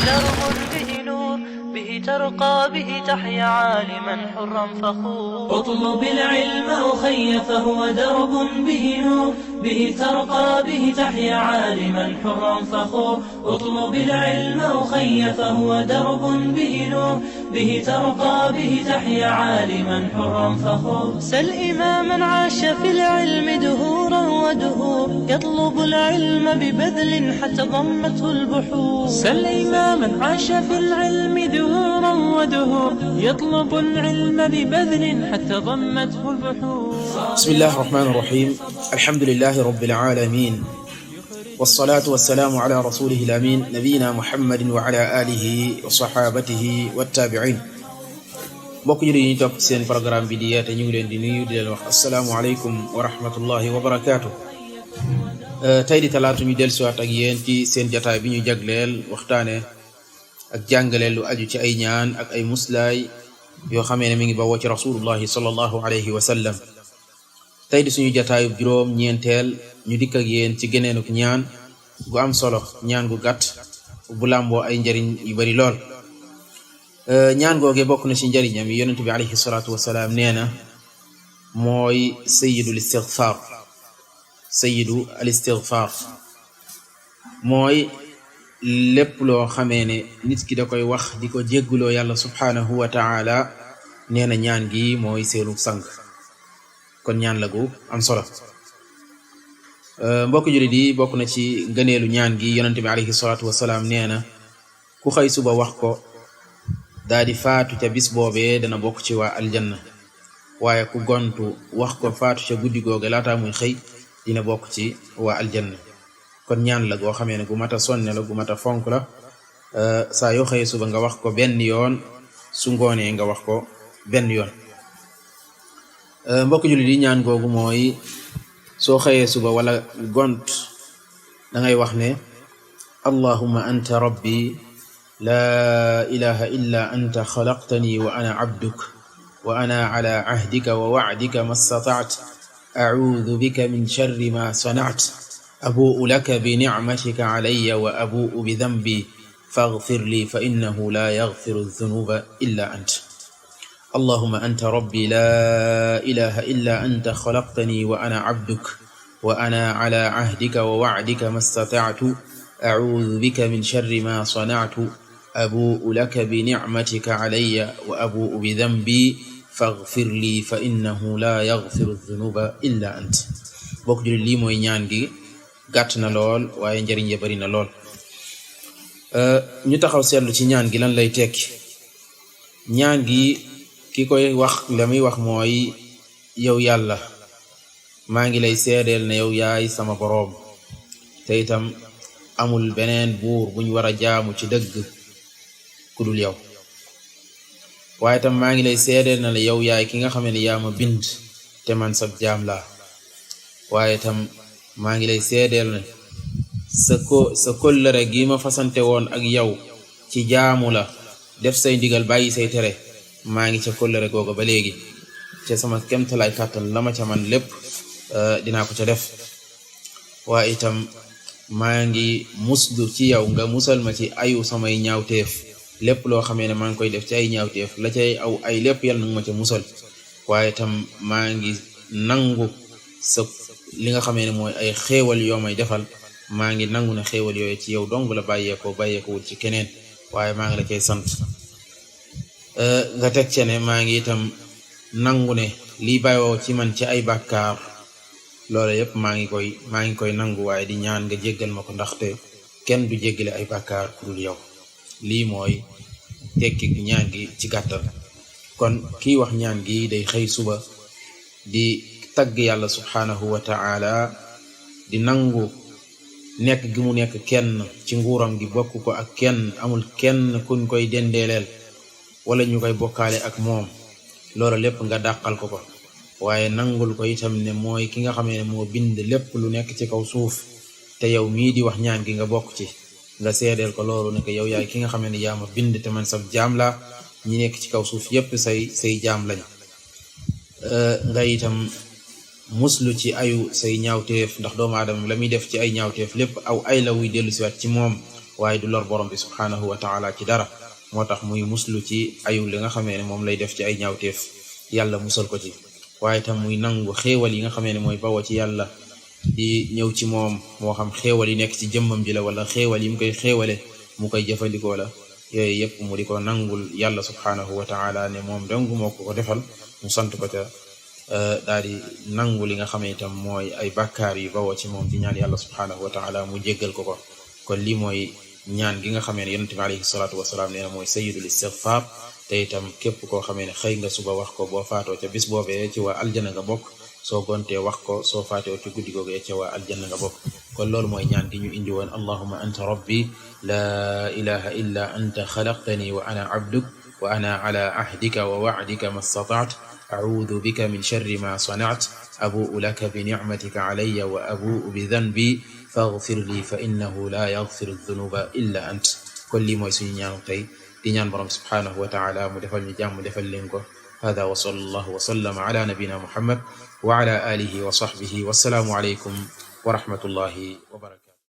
درب به نور به ترقى به تحيا عالما حرا فخور اطلب العلم أخي فهو درب به نور به ترقى به تحيا عالما حرا فخور اطلب العلم أخي فهو درب به نور به ترقى به تحيا عالما حرا فخور سل إماما عاش في العلم دهورا ودهور يطلب العلم ببذل حتى ضمته البحور سل إماما عاش في العلم دهورا ودهور يطلب العلم ببذل حتى ضمته البحور بسم الله الرحمن الرحيم الحمد لله رب العالمين والصلاة والسلام على رسوله الأمين نبينا محمد وعلى آله وصحابته والتابعين mbokk yi ñuy topp seen programme bi di Yeete ñu ngi leen di nuyu di leen wax assalaamu aleykum wa rahmatullahi wa barakaatu. tey di talaata ñu dellusiwaat ak yéen ci seen jataay bi ñu jagleel waxtaane ak jàngale lu aju ci ay ñaan ak ay muslaay yoo xamee ne mi ngi bawoo ci rasulullahi sallallahu alayhi wa sallam. tey di suñu jataayub juróom ñeenteel ñu dikk ak yéen ci geneenuk ñaan gu am solo, ñaan gu gàtt bu làmboo ay njariñ yu bari lool. ñaan googe bokk na ci njariñam yi yonent bi alayhi salaatu wasalaam nee na mooy sayyidu al istigfaar mooy lépp loo xamee ne nit ki da koy wax di ko jégguloo yàlla subhaanahu wa taala nee na ñaan gi mooy seenu sang. kon ñaan la gu am solo. mbokk jullit yi bokk na ci ngëneelu ñaan gi yonent bi alayhi salaatu wasalaam nee na ku xëy suba wax ko daa di faatu ca bis boobee dana bokk ci waa aljanna, waaye ku gontu wax ko faatu ca guddi googe laataa muy xëy dina bokk ci waa aljanna. kon ñaan la goo xamee ne gu mat a sonne la, gu mat a fonk la. saa yoo xëyee suba nga wax ko benn yoon, su ngoonee nga wax ko benn yoon. mbokk jullit yi ñaan googu mooy soo xëyee suba wala gont da ngay wax ne allahumma anta rabbi لا إله إلا أنت خلقتني وأنا عبدك وأنا على عهدك ووعدك ما استطعت أعوذ بك من شر ما صنعت أبوء لك بنعمتك علي وأبوء بذنبي فاغفر لي فإنه لا يغفر الذنوب إلا أنت اللهم أنت ربي لا إله إلا أنت خلقتني وأنا عبدك وأنا على عهدك ووعدك ما استطعت أعوذ بك من شر ما صنعت أبوء لك بنعمتك علي وأبوء بذنبي فاغفر لي فإنه لا يغفر الذنوب إلا أنت. bokk jullit lii mooy ñaan gi gàtt na lool waaye njariñ ya bari na lool. ñu taxaw seetlu ci ñaan gi lan lay tekki. ñaan gi ki koy wax la muy wax mooy yow yàlla maa ngi lay seedeel ne yow yaay sama boroom te itam amul beneen buur buñ war a jaamu ci dëgg ku dul yow, waaye tam maa ngi lay seedeel na la yow yaay ki nga xam ne yaa ma bind te man sab jaam laa, waaye tam maa ngi lay seedeel ne sa kóllëre gi ma fasante woon ak yow ci jaamu la, def say ndigal bàyyi say tere, maa ngi ca kóllëre googa ba léegi te sama kemtalaay kàttan la ma ca man lépp dinaa ko ca def. waaye itam maa ngi muslu ci yow nga musal ma ci ayu samay ñaawteef, lépp loo xamee ne maa ngi koy def ci ay ñaawteef la cay aw ay lépp yàlla nag ma ca musal. waaye tam maa ngi nangu sa li nga xamee ne mooy ay xéewal yoo may defal, maa ngi nangu ne xéewal yooyu ci yow dong la bàyyeekoo wut ci keneen, waaye maa ngi la koy sant. nga teg ce ne maa ngi itam nangu ne lii bàyyoo ci man ci ay bàkkaar loolu yëpp maa ngi koy nangu, waaye di ñaan nga jéggal ma ko ndaxte kenn du jéggale ay bàkkaar ku dul yow. lii mooy tekki ñaan gi ci gàttal. kon kii wax ñaan gi day xëy suba di tagg yàlla subhaanahu wa ta'ala, di nangu nekk gi mu nekk kenn ci nguuram gi, bokk ko ak kenn, amul kenn kuñ koy dendeeleel wala ñu koy bokkaale ak moom. loolu lépp nga dàqal ko ko, waaye nangul ko itam ne mooy ki nga xamee ne moo bind lépp lu nekk ci kaw suuf, te yow mii di wax ñaan gi nga bokk ci, nga seedeel ko loolu ne ko yow yaay ki nga xamee ne yaa ma bind te man sab jaam la, ñi nekk ci kaw suuf yépp say jaam lañ. nga itam muslu ci ayu say ñaawteef, ndax doomu aadama la muy def ci ay ñaawteef lépp aw ay la wuy dellu siwaat ci moom, waaye du lor borom bi subhanahu wa taala ci dara moo tax muy muslu ci ayu li nga xamee ne moom lay def ci ay ñaawteef yàlla musal ko ci waaye tam muy nangu xéewal yi nga xamee ne mooy bawoo ci yàlla di ñëw ci moom moo xam xéewal yi nekk ci jëmmam ji la wala xéewal yi mu koy xéewale mu koy jëfandikoo la yooyu yëpp mu di ko nangul yàlla subhanahu wa taala ne moom dong moo ko defal mu sant ko ca daal di nangu li nga xam ne itam mooy ay bàkkaar yu bawoo ci moom di ñaan yàlla subhanahu wa taala mu jéggal ko kon lii mooy ñaan gi nga xamee ne yonente bi alayhi salaatu wasalaam nee na mooy sayyidul istighfar te itam képp koo xamee ne xëy nga suba wax ko boo faatoo ca bis boobee ci waa aljana nga bokk soo gontee wax ko soo faatoo ci guddi googee ca waa aljanna nga bokk kon loolu mooy ñaan gi ñu indi woon allahumma anta rabbi la ilaha illa anta xalaqtani wa ana abduk wa ana ala ahdika wa wa'dika ma stata'tu a'udhu bika min sharri ma sana'tu abu'u laka bi ni'matika alayya wa abu'u bi dhanbi faghfir li fa innahu la yaghfiru dhunuba illa ant kon lii mooy suñu ñaanu tey di ñaan borom subhanahu wa ta'ala mu defal ñu jàmm defal leen ko hada wa sallallahu wa sallama ala nabina muhammad wa ala alihi wa sahbihi wassalaamu alaykum wa rahmatullahi wa barakatuh